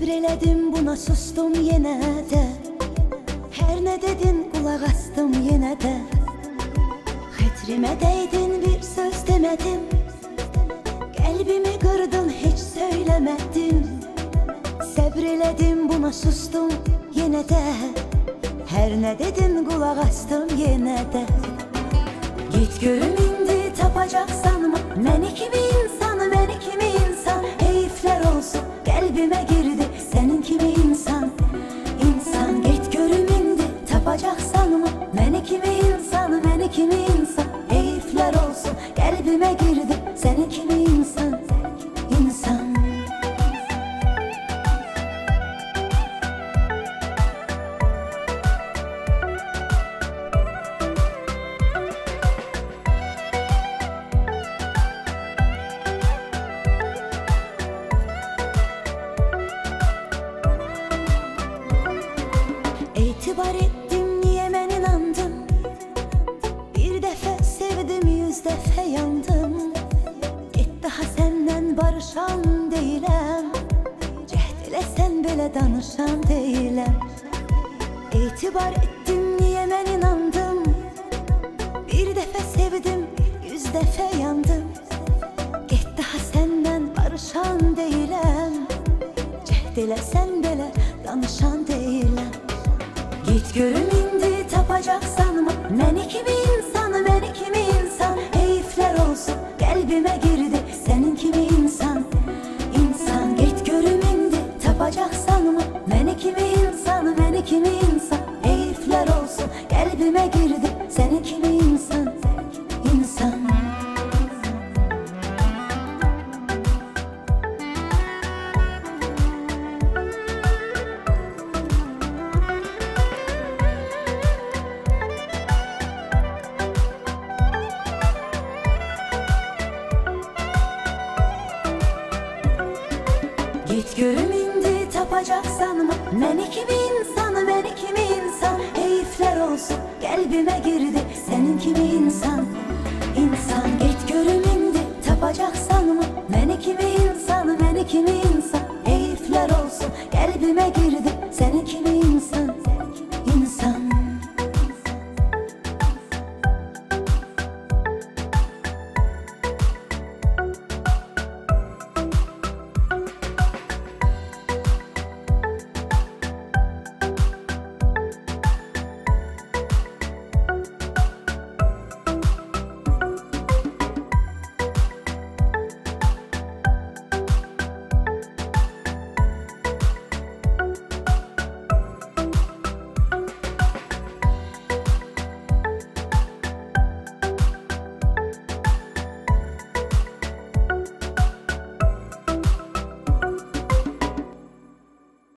Səbr buna sustum yenə də. Hər nə dedin qulaq astım yenə də. Xətrimə dəydin bir söz demədim. Qəlbimi qırdın heç söyləmədim. Səbr buna sustum yenə də. Hər nə dedin qulaq astım yenə də. Git görüm indi tapacaqsanmı məni kimi insan, məni kimi insan. Heyflər olsun qəlbimə girdi sənin kimi insan. İnsan get görüm indi tapacaqsanmı məni kimi insan, məni kimi insan. Heyflər olsun qəlbimə girdi sənin kimi insan, insan. İtibar ettim niye ben inandım. Bir defa sevdim 100 defa yandım. Git daha senden barışan değilim. Cəhd eləsən belə danışan değilim. İtibar ettim niye ben inandım. Bir defa sevdim 100 defa yandım. Git daha senden barışan değilim. Cəhd eləsən belə danışan değilim. Git görüm indi tapacaksanmı məni kimi insan, məni kimi insan. Heyflər olsun qəlbimə girdi sənin kimi insan, insan. Git görüm indi tapacaksanmı məni kimi insan, məni kimi insan. Heyflər olsun qəlbimə girdi sənin kimi insan, insan. Git görüm indi tapacaksanmı məni kimi insan, məni kimi insan. Heyflər olsun qəlbimə girdi sənin kimi insan.